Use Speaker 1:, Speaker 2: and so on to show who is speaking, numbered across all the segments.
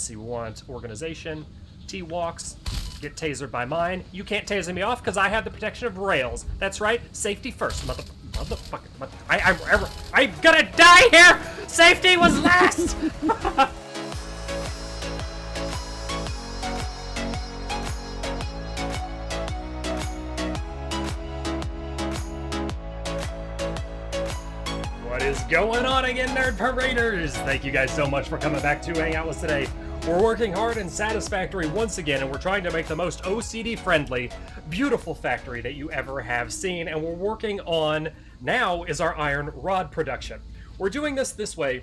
Speaker 1: see, we want organization, T-walks, get tasered by mine. You can't taser me off because I have the protection of rails. That's right, safety first, motherfucker. I'm gonna die here! Safety was last! What is going on again, Nerd Paraders? Thank you guys so much for coming back to hang out with us today. We're working hard in Satisfactory once again, and we're trying to make the most OCD-friendly, beautiful factory that you ever have seen, and we're working on, now, is our iron rod production. We're doing this way,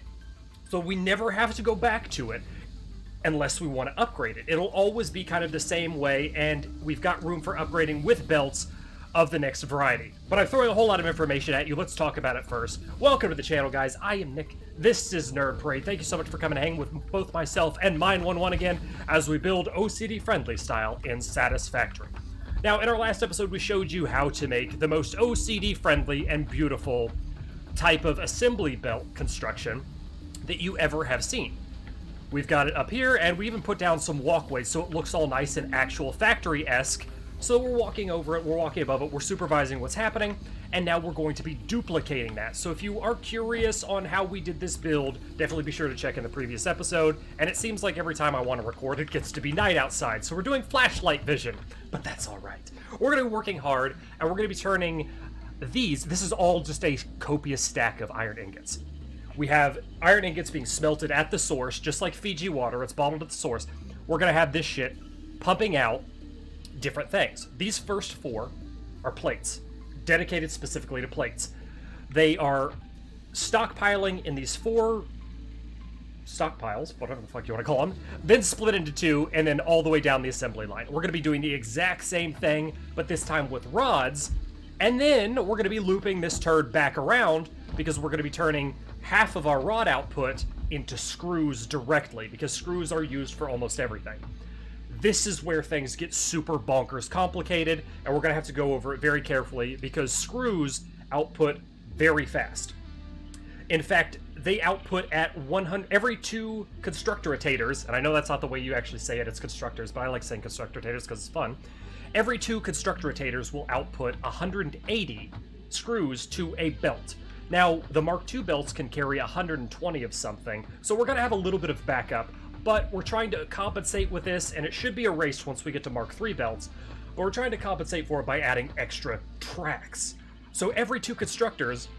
Speaker 1: so we never have to go back to it unless we want to upgrade it. It'll always be kind of the same way, and we've got room for upgrading with belts of the next variety. But I'm throwing a whole lot of information at you. Let's talk about it first. Welcome to the channel, guys. I am Nick. This is Nerd Parade. Thank you so much for coming to hang with both myself and Mine11 again as we build OCD-friendly style in Satisfactory. Now, in our last episode, we showed you how to make the most OCD-friendly and beautiful type of assembly belt construction that you ever have seen. We've got it up here, and we even put down some walkways so it looks all nice and actual factory-esque. So we're walking over it, we're walking above it, we're supervising what's happening, and now we're going to be duplicating that. So if you are curious on how we did this build, definitely be sure to check in the previous episode. And it seems like every time I want to record, it gets to be night outside, so we're doing flashlight vision, but that's all right. We're going to be working hard, and we're going to be turning these. This is all just a copious stack of iron ingots. We have iron ingots being smelted at the source, just like Fiji water. It's bottled at the source. We're going to have this shit pumping out different things. These first four are plates, dedicated specifically to plates. They are stockpiling in these four stockpiles, whatever the fuck you want to call them, then split into two, and then all the way down the assembly line. We're going to be doing the exact same thing, but this time with rods, and then we're going to be looping this turd back around because we're going to be turning half of our rod output into screws directly, because screws are used for almost everything. This is where things get super bonkers complicated, and we're going to have to go over it very carefully because screws output very fast. In fact, they output at 100 every 2 constructor-rotators, and I know that's not the way you actually say it, it's constructors, but I like saying constructor-rotators because it's fun. Every 2 constructor-rotators will output 180 screws to a belt. Now, the Mark II belts can carry 120 of something, so we're going to have a little bit of backup. But we're trying to compensate with this, and it should be erased once we get to Mark III belts, but we're trying to compensate for it by adding extra tracks. So every 2 constructors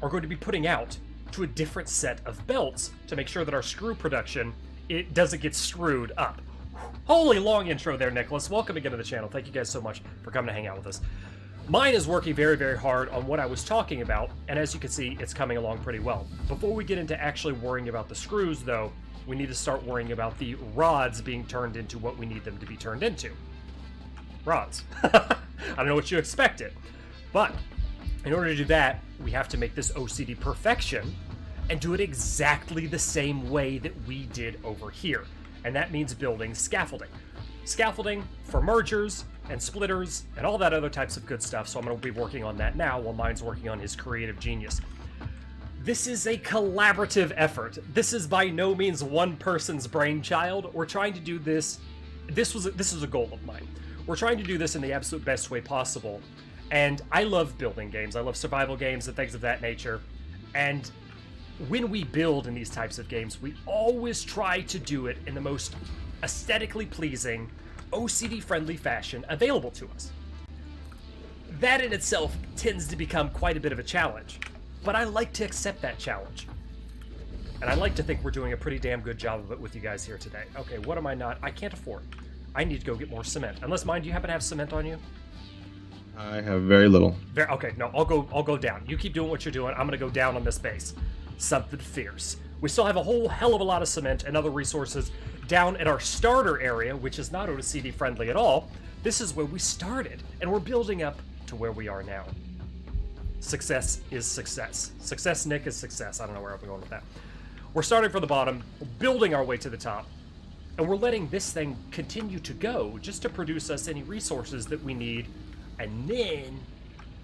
Speaker 1: are going to be putting out to a different set of belts to make sure that our screw production, it doesn't get screwed up. Holy long intro there, Nicholas. Welcome again to the channel. Thank you guys so much for coming to hang out with us. Mine is working very, very hard on what I was talking about, and as you can see, it's coming along pretty well. Before we get into actually worrying about the screws, though, we need to start worrying about the rods being turned into what we need them to be turned into. Rods. I don't know what you expected. But in order to do that, we have to make this OCD perfection and do it exactly the same way that we did over here. And that means building scaffolding. Scaffolding for mergers and splitters and all that other types of good stuff. So I'm going to be working on that now while mine's working on his creative genius. This is a collaborative effort. This is by no means one person's brainchild. We're trying to do this. This is a goal of mine. We're trying to do this in the absolute best way possible. And I love building games. I love survival games and things of that nature. And when we build in these types of games, we always try to do it in the most aesthetically pleasing, OCD-friendly fashion available to us. That in itself tends to become quite a bit of a challenge. But I like to accept that challenge. And I like to think we're doing a pretty damn good job of it with you guys here today. Okay, what am I not? I can't afford. I need to go get more cement. Unless, mine, do you happen to have cement on you?
Speaker 2: I have very little.
Speaker 1: Okay, no, I'll go down. You keep doing what you're doing. I'm gonna go down on this base. Something fierce. We still have a whole hell of a lot of cement and other resources down at our starter area, which is not OCD friendly at all. This is where we started, and we're building up to where we are now. Success is success. Success, Nick, is success. I don't know where I'm going with that. We're starting from the bottom, building our way to the top, and we're letting this thing continue to go just to produce us any resources that we need. And then,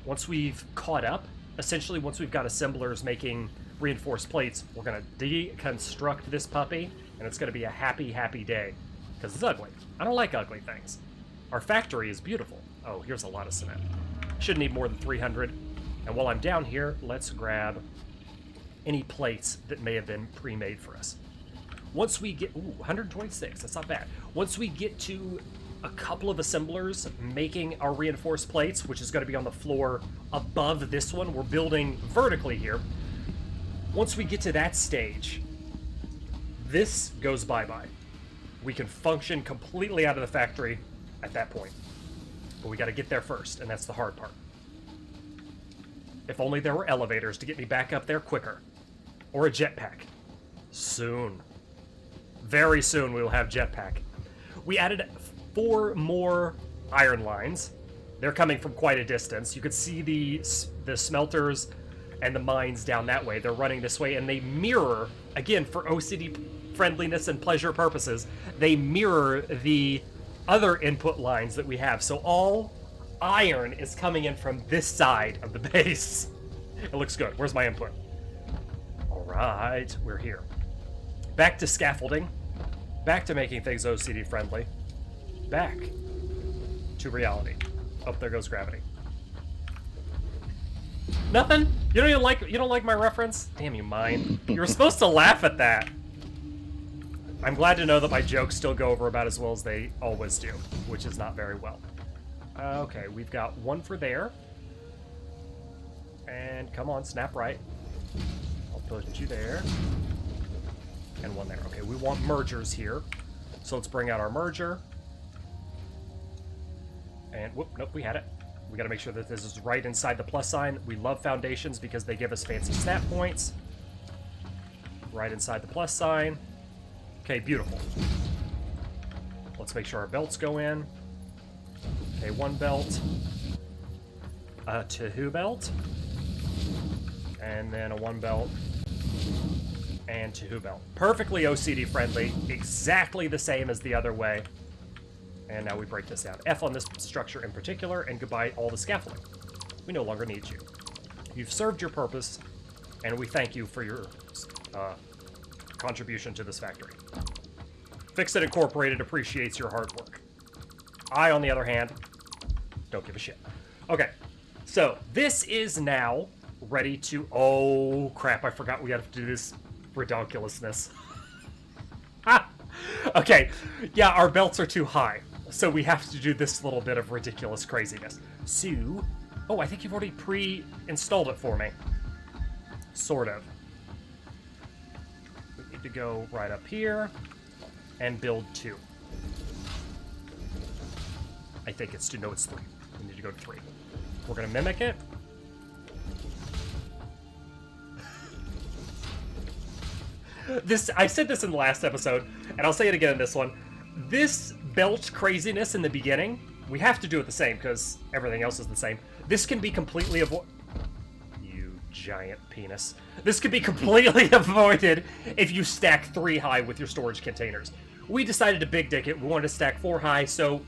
Speaker 1: once we've caught up, once we've got assemblers making reinforced plates, we're going to deconstruct this puppy And it's going to be a happy, happy day. Because it's ugly. I don't like ugly things. Our factory is beautiful. Oh, here's a lot of cement. Should need more than 300. And while I'm down here, let's grab any plates that may have been pre-made for us. Once we get... Ooh, 126. That's not bad. Once we get to a couple of assemblers making our reinforced plates, which is going to be on the floor above this one. We're building vertically here. Once we get to that stage, this goes bye-bye. We can function completely out of the factory at that point. But we got to get there first, and that's the hard part. If only there were elevators to get me back up there quicker. Or a jetpack. Soon. Very soon we will have jetpack. We added 4 more iron lines. They're coming from quite a distance. You could see the smelters and the mines down that way. They're running this way, and they mirror, again, for OCD friendliness and pleasure purposes, they mirror the other input lines that we have. So all iron is coming in from this side of the base. It looks good. Where's my input? All right, we're here. Back to scaffolding. Back to making things OCD friendly. Back to reality. Oh, there goes gravity. Nothing? You don't like my reference? Damn you, mine. You were supposed to laugh at that. I'm glad to know that my jokes still go over about as well as they always do, which is not very well. Okay, we've got 1 for there. And come on, snap right. I'll put you there. And 1 there. Okay, we want mergers here. So let's bring out our merger. And whoop, nope, we had it. We gotta make sure that this is right inside the plus sign. We love foundations because they give us fancy snap points. Right inside the plus sign. Okay, beautiful. Let's make sure our belts go in. Okay, 1 belt. A 2 belt. And then a 1 belt. And 2 belt. Perfectly OCD friendly. Exactly the same as the other way. And now we break this down. F on this structure in particular, and goodbye all the scaffolding. We no longer need you. You've served your purpose, and we thank you for your contribution to this factory. Fix It Incorporated appreciates your hard work. I, on the other hand, don't give a shit. Okay, so this is now ready to... Oh, crap, I forgot we have to do this redonkulousness. Okay, yeah, our belts are too high, so we have to do this little bit of ridiculous craziness. So, oh, I think you've already pre-installed it for me. Sort of. We need to go right up here and build 2. I think it's 2. No, it's 3. We need to go to 3. We're going to mimic it. I said this in the last episode, and I'll say it again in this one. This belt craziness in the beginning, we have to do it the same because everything else is the same. This can be completely avoided. You giant penis. This could be completely avoided if you stack 3 high with your storage containers. We decided to big dick it. We wanted to stack 4 high, so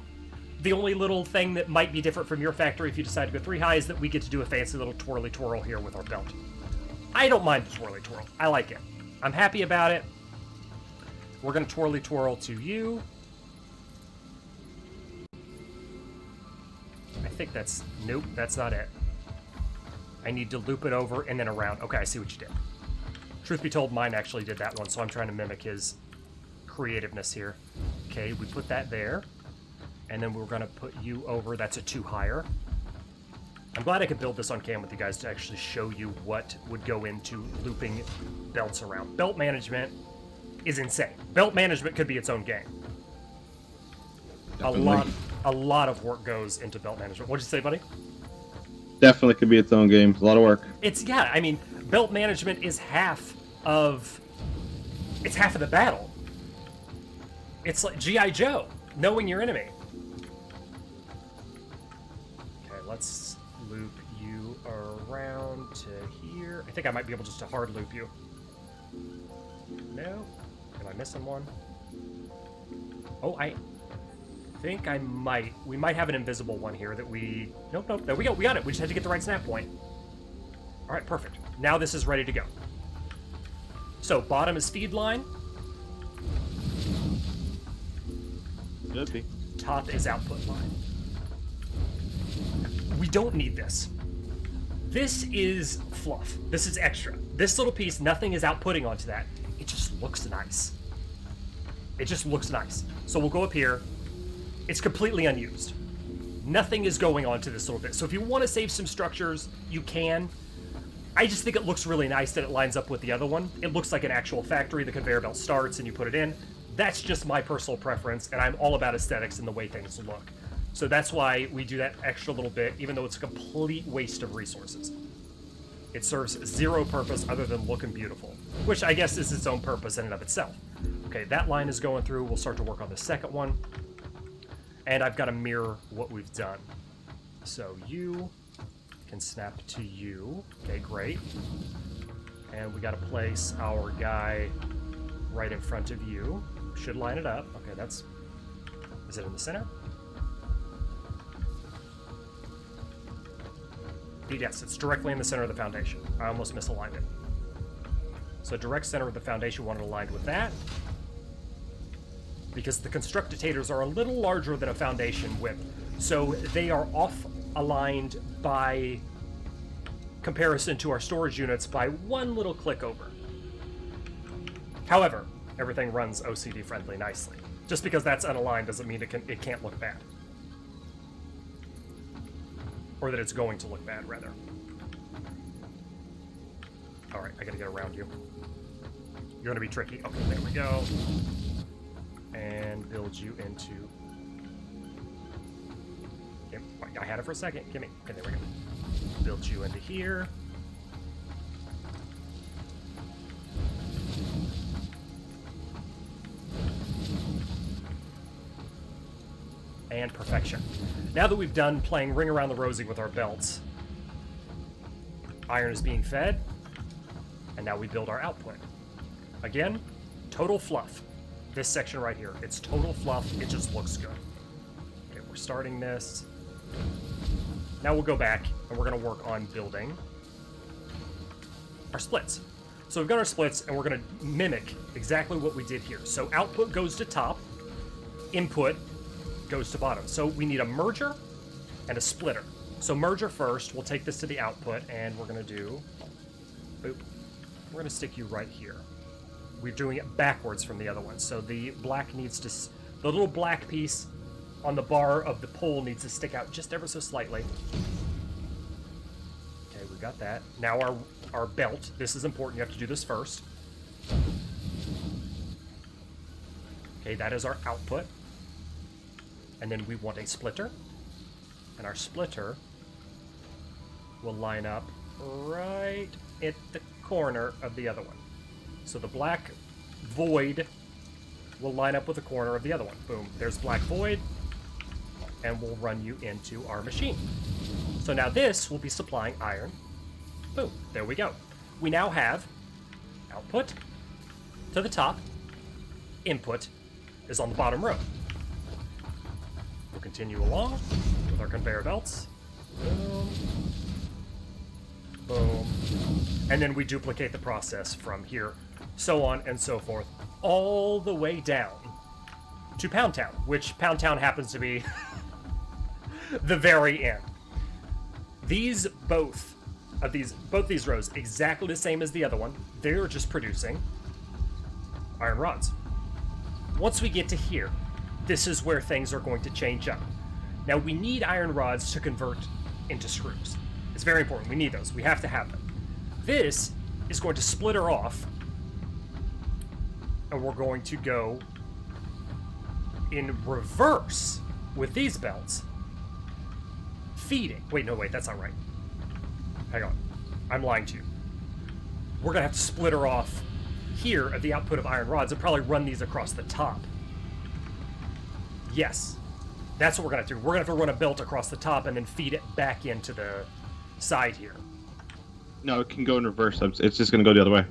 Speaker 1: the only little thing that might be different from your factory if you decide to go 3 high is that we get to do a fancy little twirly twirl here with our belt. I don't mind the twirly twirl. I like it. I'm happy about it. We're going to twirly twirl to you. I think that's... Nope, that's not it. I need to loop it over and then around. Okay, I see what you did. Truth be told, mine actually did that one, so I'm trying to mimic his creativeness here. Okay, we put that there. And then we're going to put you over. That's a 2 higher. I'm glad I could build this on cam with you guys to actually show you what would go into looping belts around. Belt management is insane. Belt management could be its own game.
Speaker 2: Definitely.
Speaker 1: A lot of work goes into belt management. What'd you say, buddy?
Speaker 2: Definitely could be its own game. A lot of work.
Speaker 1: Yeah, I mean, belt management is half of the battle. It's like G.I. Joe, knowing your enemy. Okay, let's loop you around to here. I think I might be able just to hard loop you. No? Am I missing one? Oh, I think I might. We might have an invisible one here that we... Nope, there we go. We got it. We just had to get the right snap point. All right, perfect. Now this is ready to go. So, bottom is feed line.
Speaker 3: Should be.
Speaker 1: Top is output line. We don't need this. This is fluff. This is extra. This little piece, nothing is outputting onto that. It just looks nice. It just looks nice. So we'll go up here. It's completely unused. Nothing is going onto this little bit. So if you want to save some structures, you can. I just think it looks really nice that it lines up with the other one. It looks like an actual factory. The conveyor belt starts and you put it in. That's just my personal preference, and I'm all about aesthetics and the way things look. So that's why we do that extra little bit, even though it's a complete waste of resources. It serves zero purpose other than looking beautiful, which I guess is its own purpose in and of itself. Okay, that line is going through. We'll start to work on the second one. And I've got to mirror what we've done. So you can snap to you. Okay, great. And we got to place our guy right in front of you. Should line it up. Okay, that's... Is it in the center? Yes, it's directly in the center of the foundation. I almost misaligned it. So direct center of the foundation, wanted aligned with that. Because the constructators are a little larger than a foundation width. So they are off-aligned by comparison to our storage units by one little click over. However, everything runs OCD friendly nicely. Just because that's unaligned doesn't mean it can't look bad. Or that it's going to look bad, rather. Alright, I gotta get around you. You're gonna be tricky. Okay, there we go. And build you into... Okay, I had it for a second. Give me. Okay, there we go. Build you into here. And perfection. Now that we've done playing Ring Around the Rosie with our belts, iron is being fed, and now we build our output. Again, total fluff. This section right here, it's total fluff, it just looks good. Okay, we're starting this. Now we'll go back, and we're gonna work on building our splits. So we've got our splits, and we're gonna mimic exactly what we did here. So output goes to top, input goes to bottom. So we need a merger and a splitter. So merger first, we'll take this to the output, and we're gonna do, boop. We're gonna stick you right here. We're doing it backwards from the other one. So the black needs to, the little black piece on the bar of the pole needs to stick out just ever so slightly. Okay, we got that. Now our belt, this is important, you have to do this first. Okay, that is our output. And then we want a splitter. And our splitter will line up right at the corner of the other one. So the black void will line up with the corner of the other one. Boom, there's black void. And we'll run you into our machine. So now this will be supplying iron. Boom, there we go. We now have output to the top. Input is on the bottom row. We'll continue along with our conveyor belts. Boom. Boom. And then we duplicate the process from here, so on and so forth, all the way down to Pound Town, which Pound Town happens to be the very end. Both these rows, exactly the same as the other one. They're just producing iron rods. Once we get to here, this is where things are going to change up. Now, we need iron rods to convert into screws. It's very important. We need those. We have to have them. This is going to splitter off, and we're going to go in reverse with these belts, feeding. Wait, no, wait, that's not right. Hang on. I'm lying to you. We're going to have to splitter off here at the output of iron rods and probably run these across the top. Yes, that's what we're going to do. We're going to have to run a belt across the top and then feed it back into the side here.
Speaker 2: No, it can go in reverse. It's just going to go the other way.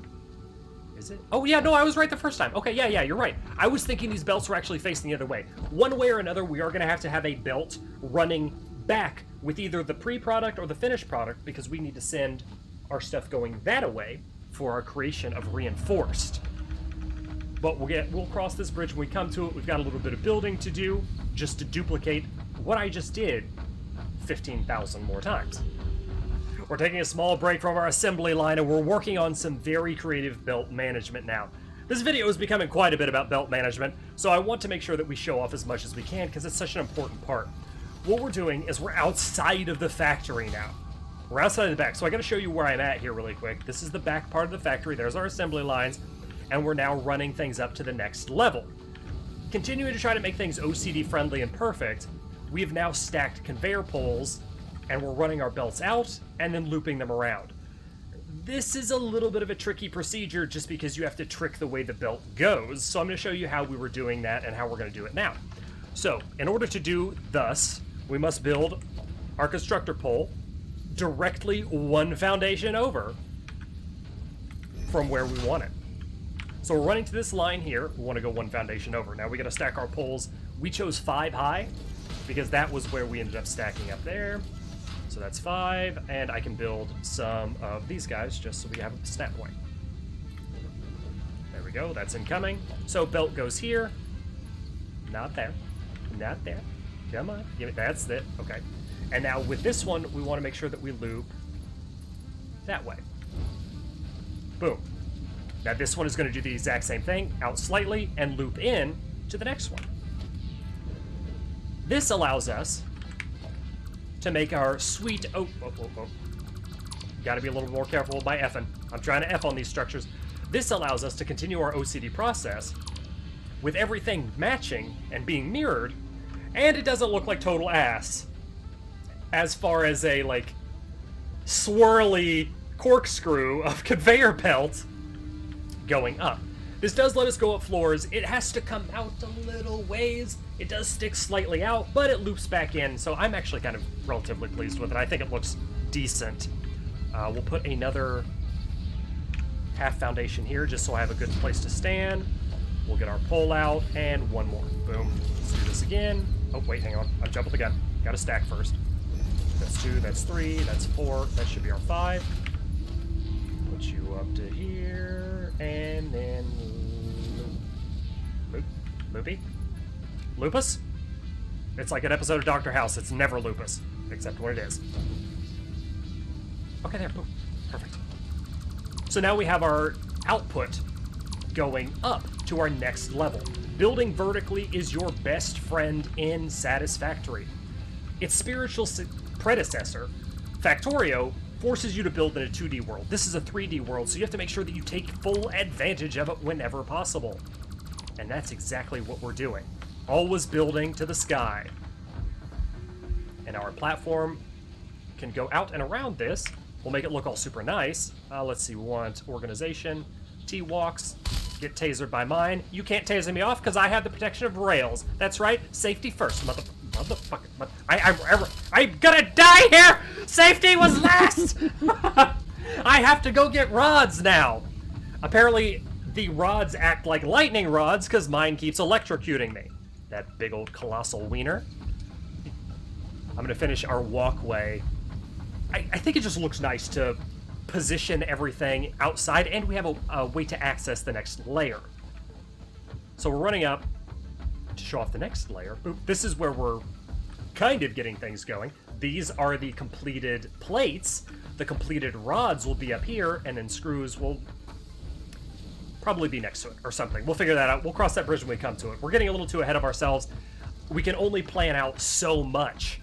Speaker 1: Is it? Oh, yeah, no, I was right the first time. Okay, yeah, you're right. I was thinking these belts were actually facing the other way. One way or another, we are going to have a belt running back with either the pre-product or the finished product because we need to send our stuff going that way for our creation of reinforced. But we'll cross this bridge when we come to it. We've got a little bit of building to do just to duplicate what I just did 15,000 more times. We're taking a small break from our assembly line, and we're working on some very creative belt management now. This video is becoming quite a bit about belt management, so I want to make sure that we show off as much as we can because it's such an important part. What we're doing is we're outside of the factory now. We're outside of the back, so I gotta show you where I'm at here really quick. This is the back part of the factory. There's our assembly lines, and we're now running things up to the next level. Continuing to try to make things OCD friendly and perfect, we have now stacked conveyor poles, and we're running our belts out and then looping them around. This is a little bit of a tricky procedure just because you have to trick the way the belt goes, so I'm going to show you how we were doing that and how we're going to do it now. So, in order to do thus, we must build our constructor pole directly one foundation over from where we want it. So we're running to this line here. We want to go one foundation over. Now we got to stack our poles. We chose 5 high because that was where we ended up stacking up there. So that's 5, and I can build some of these guys just so we have a snap point. There we go, that's incoming. So belt goes here. Not there. Not there. Come on. Give it. That's it. Okay. And now with this one, we want to make sure that we loop that way. Boom. Now this one is going to do the exact same thing, out slightly, and loop in to the next one. This allows us to make our sweet... Oh. Gotta be a little more careful with my effing. I'm trying to F on these structures. This allows us to continue our OCD process with everything matching and being mirrored, and it doesn't look like total ass as far as a, like, swirly corkscrew of conveyor belt going up. This does let us go up floors. It has to come out a little ways. It does stick slightly out, but it loops back in, so I'm actually kind of relatively pleased with it. I think it looks decent. We'll put another half foundation here just so I have a good place to stand. We'll get our pole out, and one more. Boom. Let's do this again. Oh, wait, hang on. I'm jumping the gun. Gotta stack first. That's 2, that's 3, that's 4. That should be our 5. Put you up to here, and then loopy? Lupus? It's like an episode of Dr. House. It's never lupus, except when it is. Okay, there. Boom. Perfect. So now we have our output going up to our next level. Building vertically is your best friend in Satisfactory. Its spiritual predecessor, Factorio, forces you to build in a 2D world. This is a 3D world, so you have to make sure that you take full advantage of it whenever possible. And that's exactly what we're doing. Always building to the sky. And our platform can go out and around this. We'll make it look all super nice. Let's see, we want organization, T-walks, get tasered by mine. You can't taser me off because I have the protection of rails. That's right, safety first, motherfucker. I'm gonna die here! Safety was last! I have to go get rods now. Apparently, the rods act like lightning rods because mine keeps electrocuting me. That big old colossal wiener. I'm gonna finish our walkway. I think it just looks nice to position everything outside, and we have a way to access the next layer. So we're running up to show off the next layer. Oop, this is where we're kind of getting things going. These are the completed plates. The completed rods will be up here, and then screws will probably be next to it or something. We'll figure that out. We'll cross that bridge when we come to it. We're getting a little too ahead of ourselves. We can only plan out so much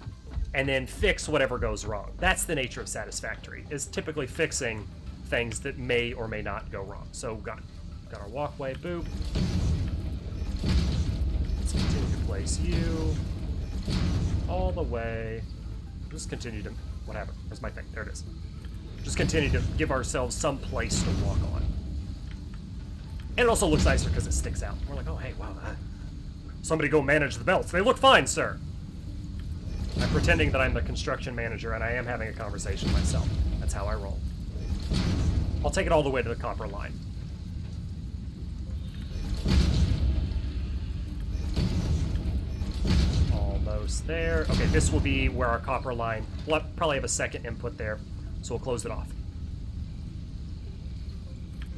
Speaker 1: and then fix whatever goes wrong. That's the nature of Satisfactory, is typically fixing things that may or may not go wrong. So got our walkway, boop. Let's continue to place you all the way. Just continue to, whatever. Where's my thing? There it is. Just continue to give ourselves some place to walk on. And it also looks nicer because it sticks out. We're like, oh, hey, wow. Somebody go manage the belts. They look fine, sir. I'm pretending that I'm the construction manager, and I am having a conversation myself. That's how I roll. I'll take it all the way to the copper line. Almost there. Okay, this will be where our copper line... We'll probably have a second input there, so we'll close it off.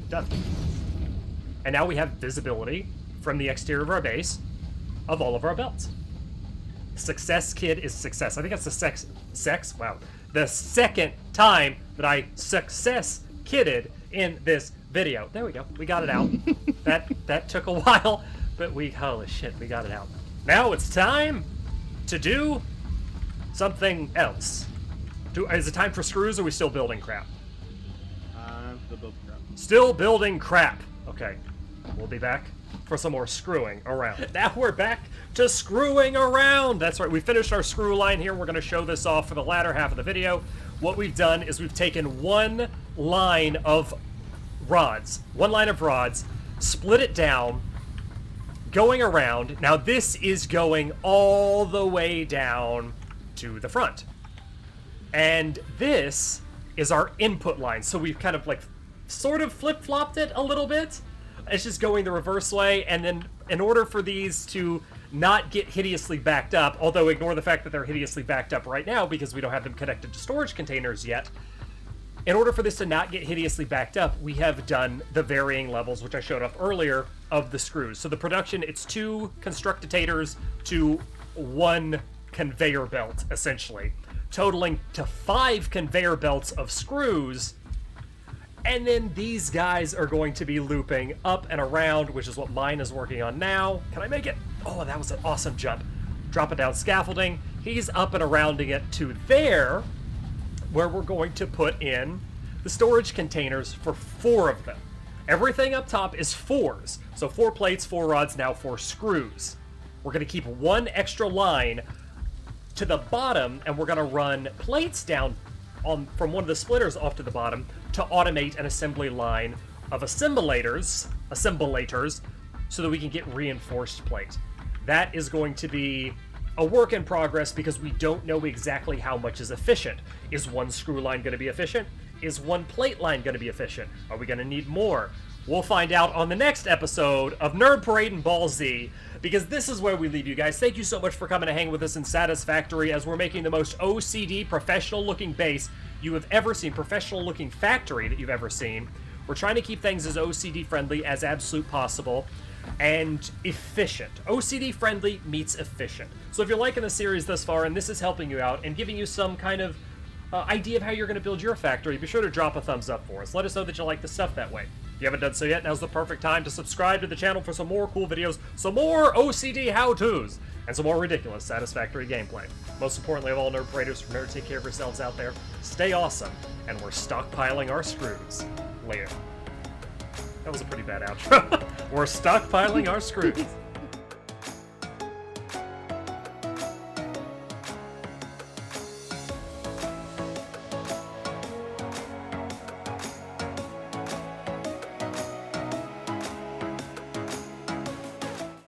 Speaker 1: Done. And now we have visibility from the exterior of our base of all of our belts. Success kid is success. I think that's the wow. The second time that I success kidded in this video. There we go. We got it out. that took a while, but holy shit, we got it out. Now it's time to do something else. Is it time for screws, or are we still building crap?
Speaker 2: Still building crap.
Speaker 1: Still building crap. Okay. We'll be back for some more screwing around. Now we're back to screwing around. That's right. We finished our screw line here. We're going to show this off for the latter half of the video. What we've done is we've taken one line of rods, split it down, going around. Now this is going all the way down to the front. And this is our input line. So we've kind of like sort of flip-flopped it a little bit. It's just going the reverse way, and then in order for these to not get hideously backed up, although ignore the fact that they're hideously backed up right now because we don't have them connected to storage containers yet, in order for this to not get hideously backed up, we have done the varying levels, which I showed off earlier, of the screws. So the production, it's 2 constructitators to 1 conveyor belt, essentially, totaling to 5 conveyor belts of screws. And then these guys are going to be looping up and around, which is what mine is working on now. Can I make it? Oh, that was an awesome jump. Drop it down scaffolding. He's up and arounding it to there, where we're going to put in the storage containers for 4 of them. Everything up top is 4s. So 4 plates, 4 rods, now 4 screws. We're going to keep 1 extra line to the bottom, and we're going to run plates down from one of the splitters off to the bottom to automate an assembly line of assemblators, so that we can get reinforced plate. That is going to be a work in progress because we don't know exactly how much is efficient. Is 1 screw line going to be efficient? Is 1 plate line going to be efficient? Are we going to need more? We'll find out on the next episode of Nerd Parade and Ball Z, because this is where we leave you guys. Thank you so much for coming to hang with us in Satisfactory as we're making the most OCD professional-looking base you have ever seen, professional-looking factory that you've ever seen. We're trying to keep things as OCD-friendly as absolute possible and efficient. OCD-friendly meets efficient. So if you're liking the series thus far and this is helping you out and giving you some kind of idea of how you're going to build your factory, be sure to drop a thumbs up for us. Let us know that you like the stuff that way. If you haven't done so yet, now's the perfect time to subscribe to the channel for some more cool videos, some more OCD how-tos, and some more ridiculous Satisfactory gameplay. Most importantly of all, Nerd Paraders, remember to take care of yourselves out there, stay awesome, and we're stockpiling our screws. Later. That was a pretty bad outro. We're stockpiling our screws.